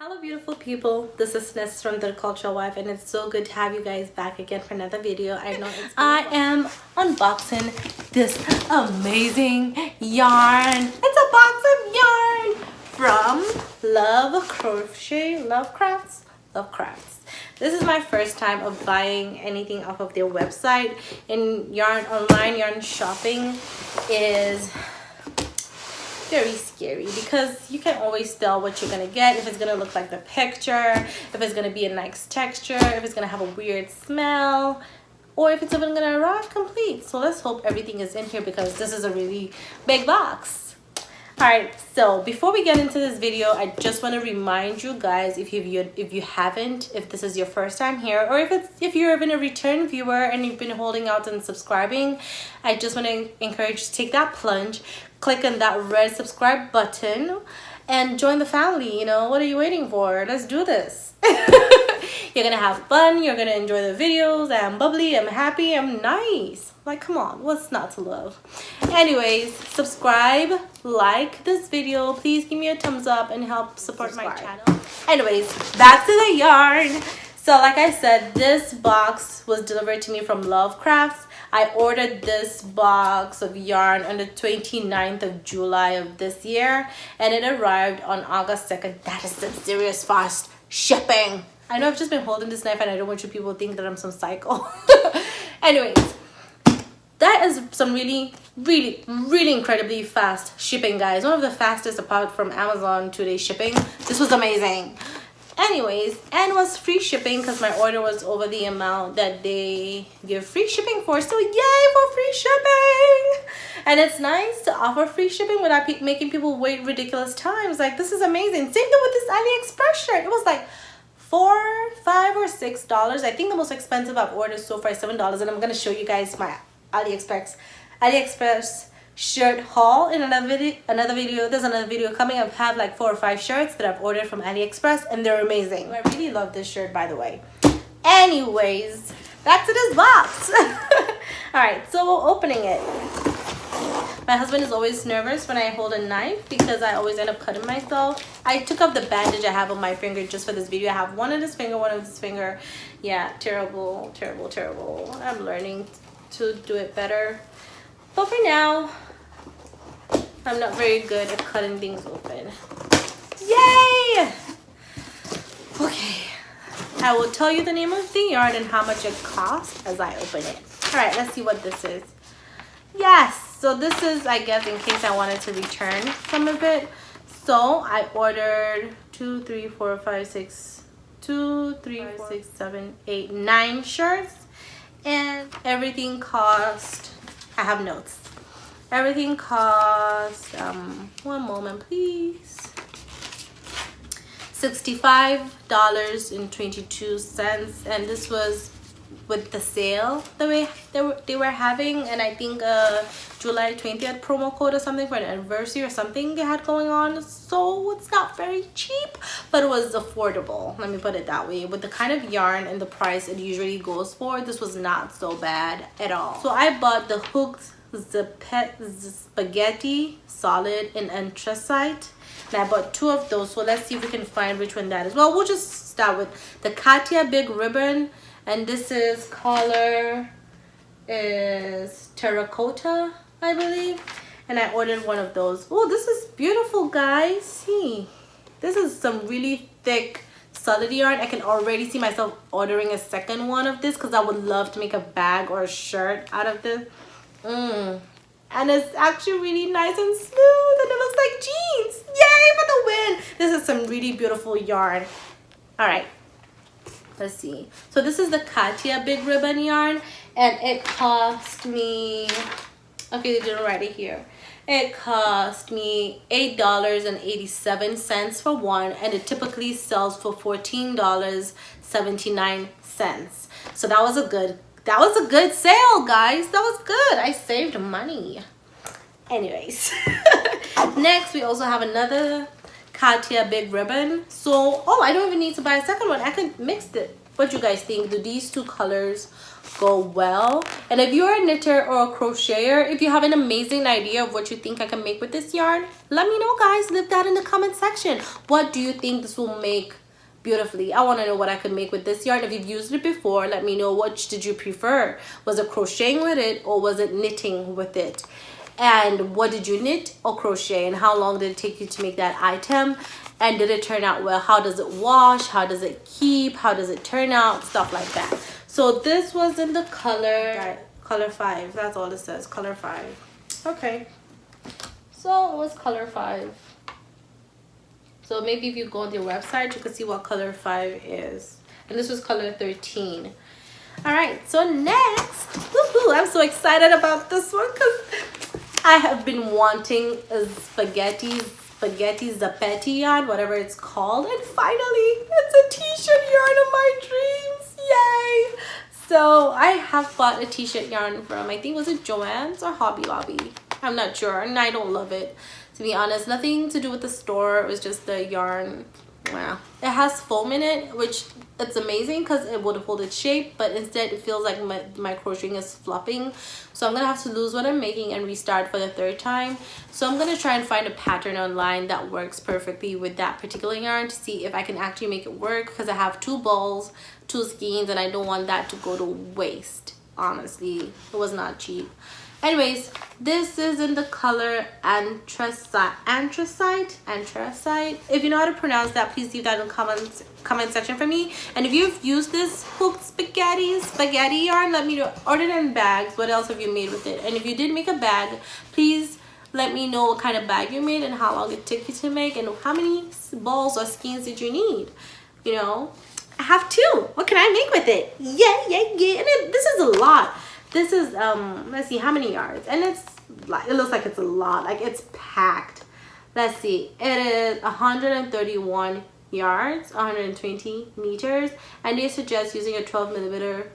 Hello beautiful people, this is Ness from The Cultural Wife and it's so good to have you guys back again for another video. I know I am unboxing this amazing yarn. It's a box of yarn from Love Crafts. This is my first time of buying anything off of their website. And online yarn shopping is very scary because you can always tell what you're gonna get, if it's gonna look like the picture, if it's gonna be a nice texture, if it's gonna have a weird smell, or if it's even gonna arrive complete. So let's hope everything is in here because this is a really big box. Alright, so before we get into this video, I just want to remind you guys, if this is your first time here, or if you're even a return viewer and you've been holding out and subscribing, I just want to encourage you to take that plunge, click on that red subscribe button, and join the family. You know, what are you waiting for? Let's do this. You're gonna have fun, you're gonna enjoy the videos. I'm bubbly, I'm happy, I'm nice. Like, come on, what's not to love? Anyways, subscribe, like this video, please give me a thumbs up and help support my channel. Anyways, back to the yarn. So like I said, this box was delivered to me from Love Crafts. I ordered this box of yarn on the 29th of July of this year, and it arrived on August 2nd. That is some serious fast shipping. I know I've just been holding this knife and I don't want you people to think that I'm some psycho. Anyways, that is some really incredibly fast shipping, guys. One of the fastest apart from Amazon 2-day shipping. This was amazing. Anyways, and it was free shipping because my order was over the amount that they give free shipping for. So yay for free shipping! And it's nice to offer free shipping without making people wait ridiculous times. Like, this is amazing. Same thing with this AliExpress shirt. It was like $4, $5, or $6. I think the most expensive I've ordered so far is $7, and I'm gonna show you guys my AliExpress shirt haul in another video. There's another video coming. I have like 4 or 5 shirts that I've ordered from AliExpress and they're amazing. I really love this shirt, by the way. Anyways, back to this box. All right, so opening it. My husband is always nervous when I hold a knife because I always end up cutting myself. I took off the bandage I have on my finger just for this video. I have one on this finger, one on this finger. Yeah, terrible. I'm learning to do it better. But for now, I'm not very good at cutting things open. Yay! Okay, I will tell you the name of the yarn and how much it costs as I open it. All right, let's see what this is. Yes, so this is, I guess, in case I wanted to return some of it. So I ordered 9 shirts, and everything cost, I have notes. Everything cost, one moment please, $65.22, and this was with the sale that they were having, and I think July 20th promo code or something for an anniversary or something they had going on. So it's not very cheap, but it was affordable, let me put it that way. With the kind of yarn and the price it usually goes for, this was not so bad at all. So I bought the hooked spaghetti solid in anthracite, and I bought 2 of those. So let's see if we can find which one that is. Well, we'll just start with the Katia big ribbon, and this is color is terracotta, I believe, and I ordered one of those. Oh, this is beautiful, guys. See, this is some really thick solid yarn. I can already see myself ordering a second one of this because I would love to make a bag or a shirt out of this. And it's actually really nice and smooth, and it looks like jeans. Yay for the win! This is some really beautiful yarn. All right, let's see. So this is the Katia big ribbon yarn, and it cost me, okay, they didn't write it here. It cost me $8.87 for one, and it typically sells for $14.79. So that was a good sale, guys. That was good. I saved money. Anyways, next we also have another Katia big ribbon. So, oh, I don't even need to buy a second one. I can mix it. What you guys think? Do these two colors go well? And if you're a knitter or a crocheter, if you have an amazing idea of what you think I can make with this yarn, let me know, guys. Leave that in the comment section. What do you think this will make beautifully? I want to know what I could make with this yarn. If you've used it before, let me know. What did you prefer? Was it crocheting with it or was it knitting with it? And what did you knit or crochet, and how long did it take you to make that item? And did it turn out well? How does it wash? How does it keep? How does it turn out? Stuff like that. So this was in the color 5. That's all it says, color 5. Okay, so it was color 5. So maybe if you go on their website, you can see what color 5 is. And this was color 13. All right, so next, woohoo, I'm so excited about this one because I have been wanting a spaghetti zappetti yarn, whatever it's called, and finally it's a t-shirt yarn of my dreams. Yay! So I have bought a t-shirt yarn from, I think, was it Joann's or Hobby Lobby? I'm not sure, and I don't love it, to be honest. Nothing to do with the store. It was just the yarn. Wow. It has foam in it, which it's amazing because it would hold its shape, but instead it feels like my crocheting is flopping. So I'm gonna have to lose what I'm making and restart for the 3rd time. So I'm gonna try and find a pattern online that works perfectly with that particular yarn to see if I can actually make it work, because I have 2 balls, 2 skeins, and I don't want that to go to waste. Honestly, it was not cheap. Anyways, this is in the color anthracite. If you know how to pronounce that, please leave that in the comment section for me. And if you've used this hooked spaghetti yarn, let me know. Order it in bags. What else have you made with it? And if you did make a bag, please let me know what kind of bag you made and how long it took you to make, and how many balls or skeins did you need. You know, I have 2. What can I make with it? Yeah. And this is a lot. This is let's see how many yards, and it looks like it's a lot, like it's packed. Let's see, it is 131 yards, 120 meters, and they suggest using a 12mm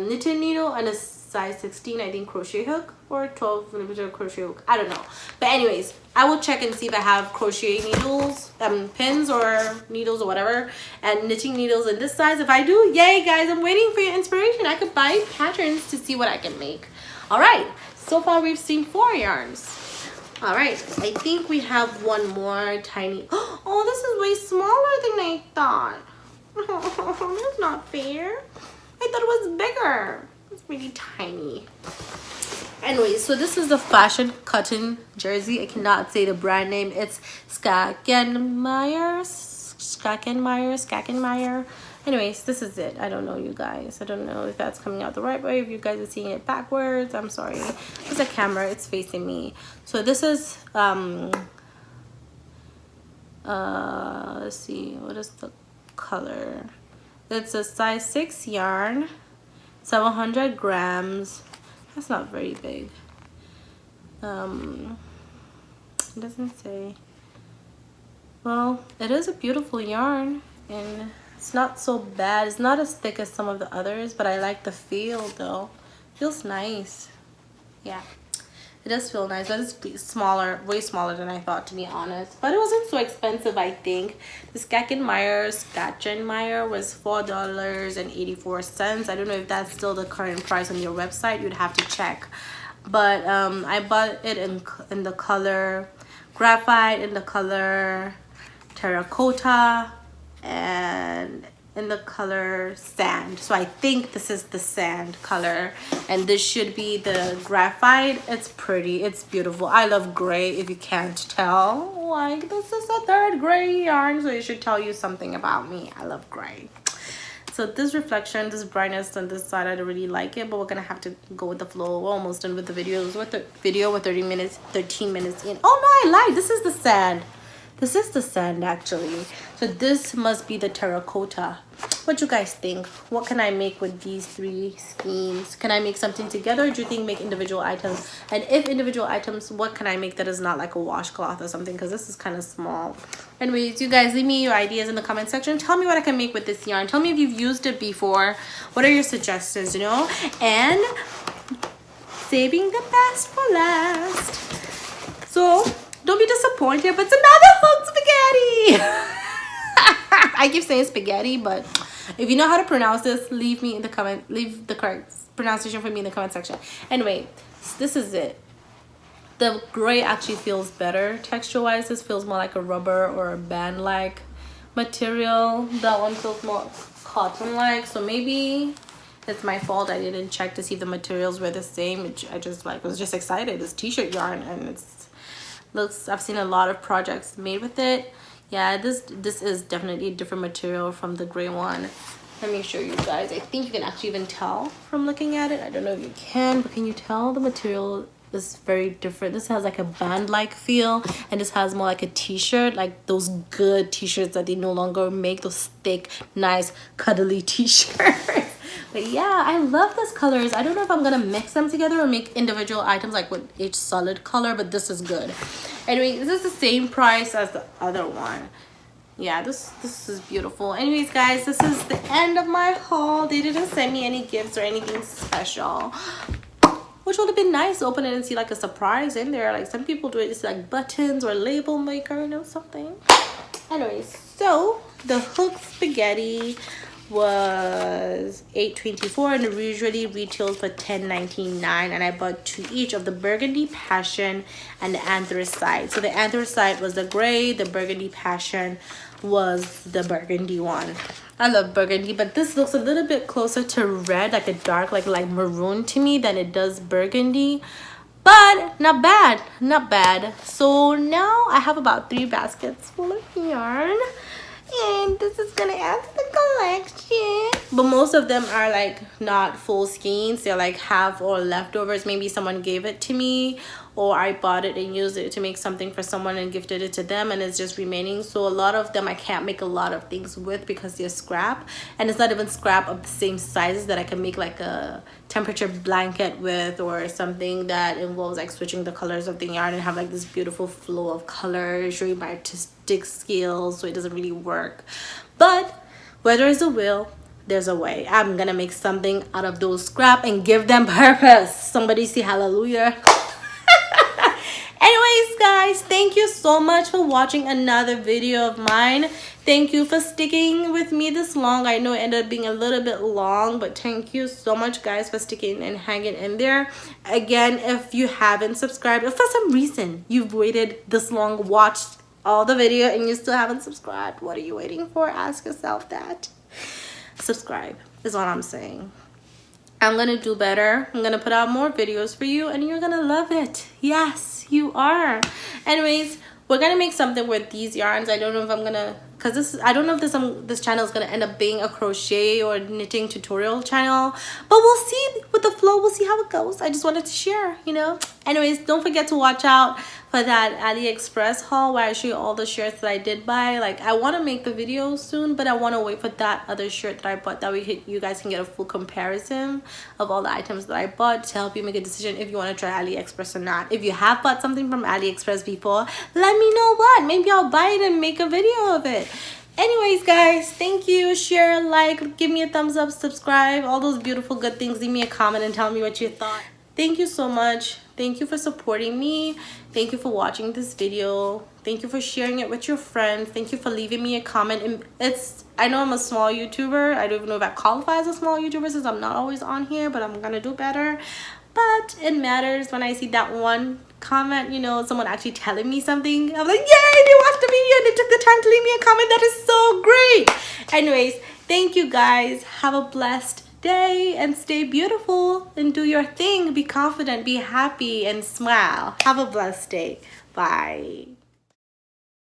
knitting needle and a size 16, I think, crochet hook, or 12mm crochet hook, I don't know. But anyways, I will check and see if I have crochet needles, pins or needles or whatever, and knitting needles in this size. If I do, yay guys, I'm waiting for your inspiration. I could buy patterns to see what I can make. All right, so far we've seen 4 yarns. All right, I think we have one more tiny. Oh, this is way smaller than I thought. Oh, that's not fair. I thought it was bigger. It's really tiny. Anyway, so this is the fashion cotton jersey. I cannot say the brand name. It's Skackenmeyer. Anyways, this is it. I don't know, you guys. I don't know if that's coming out the right way. If you guys are seeing it backwards, I'm sorry. It's a camera. It's facing me. So this is let's see, what is the color? It's a size 6 yarn, 700 grams. That's not very big. It doesn't say. Well, it is a beautiful yarn, and it's not so bad. It's not as thick as some of the others, but I like the feel though. Feels nice. Yeah, it does feel nice, but it's smaller, way smaller than I thought, to be honest. But it wasn't so expensive, I think. The Skackenmeyer was $4.84. I don't know if that's still the current price on your website. You'd have to check. But I bought it in the color graphite, in the color terracotta, and in the color sand. So I think this is the sand color, and this should be the graphite. It's pretty, it's beautiful. I love gray, if you can't tell. Like, this is a 3rd gray yarn, so it should tell you something about me. I love gray. So this reflection, this brightness on this side, I don't really like it, but we're gonna have to go with the flow. We're almost done with the videos. With the video, with 13 minutes in. Oh no, I lied. This is the sand. This is the sand, actually. So this must be the terracotta. What you guys think? What can I make with these 3 skeins? Can I make something together, or do you think make individual items? And if individual items, what can I make that is not like a washcloth or something? Because this is kind of small. Anyways, you guys, leave me your ideas in the comment section. Tell me what I can make with this yarn. Tell me if you've used it before. What are your suggestions, you know? And saving the best for last. So don't be disappointed, but it's another hooked spaghetti. I keep saying spaghetti, but If you know how to pronounce this, leave the correct pronunciation for me in the comment section. Anyway, this is it. The gray actually feels better texture wise. This feels more like a rubber or a band like material. That one feels more cotton like, so maybe it's my fault. I didn't check to see if the materials were the same. I just was just excited. It's t-shirt yarn, and I've seen a lot of projects made with it. Yeah, this is definitely a different material from the gray one. Let me show you guys. I think you can actually even tell from looking at it. I don't know if you can, but can you tell the material is very different? This has like a band-like feel, and this has more like a t-shirt, like those good t-shirts that they no longer make, those thick, nice, cuddly t-shirts. But yeah, I love those colors. I don't know if I'm gonna mix them together or make individual items like with each solid color, but this is good. Anyway, this is the same price as the other one. Yeah, this is beautiful. Anyways, guys, this is the end of my haul. They didn't send me any gifts or anything special, which would have been nice to open it and see like a surprise in there. Like some people do it, it's like buttons or label maker, you know, something. Anyways, so the hook spaghetti was $8.24 and usually retails for $10.99, and I bought 2 each of the burgundy passion and the anthracite. So the anthracite was the gray, the burgundy passion was the burgundy one. I love burgundy, but this looks a little bit closer to red, like a dark like maroon to me, than it does burgundy. But not bad, not bad. So now I have about 3 baskets full of yarn, and this is gonna add to the collection. But most of them are like not full skeins. They're like half or leftovers. Maybe someone gave it to me, or I bought it and used it to make something for someone and gifted it to them, and it's just remaining. So a lot of them I can't make a lot of things with because they're scrap, and it's not even scrap of the same sizes that I can make like a temperature blanket with, or something that involves like switching the colors of the yarn and have like this beautiful flow of color, showing my artistic skills. So it doesn't really work, but where there is a will, there's a way. I'm gonna make something out of those scrap and give them purpose. Somebody say hallelujah. Anyways, guys, thank you so much for watching another video of mine. Thank you for sticking with me this long. I know it ended up being a little bit long, but thank you so much, guys, for sticking and hanging in there. Again, if you haven't subscribed, if for some reason you've waited this long, watched all the video, and you still haven't subscribed, what are you waiting for? Ask yourself that. Subscribe is all I'm saying. I'm gonna do better. I'm gonna put out more videos for you, and you're gonna love it. Yes, you are. Anyways, we're gonna make something with these yarns. I don't know if I'm gonna, because I don't know if this channel is gonna end up being a crochet or knitting tutorial channel, but we'll see with the flow. We'll see how it goes. I just wanted to share, you know. Anyways, don't forget to watch out for that AliExpress haul where I show you all the shirts that I did buy. Like, I want to make the video soon, but I want to wait for that other shirt that I bought, that way you guys can get a full comparison of all the items that I bought to help you make a decision if you want to try AliExpress or not. If you have bought something from AliExpress before, let me know what. Maybe I'll buy it and make a video of it. Anyways, guys, thank you. Share, like, give me a thumbs up, subscribe, all those beautiful good things. Leave me a comment and tell me what you thought. Thank you so much. Thank you for supporting me. Thank you for watching this video. Thank you for sharing it with your friends. Thank you for leaving me a comment. And I know I'm a small YouTuber. I don't even know if I qualify as a small YouTuber since I'm not always on here, but I'm gonna do better. But it matters when I see that one comment, you know, someone actually telling me something. I'm like, yay, they watched the video and they took the time to leave me a comment. That is so great. Anyways, thank you, guys. Have a blessed day and stay beautiful and do your thing. Be confident, be happy, and smile. Have a blessed day. Bye.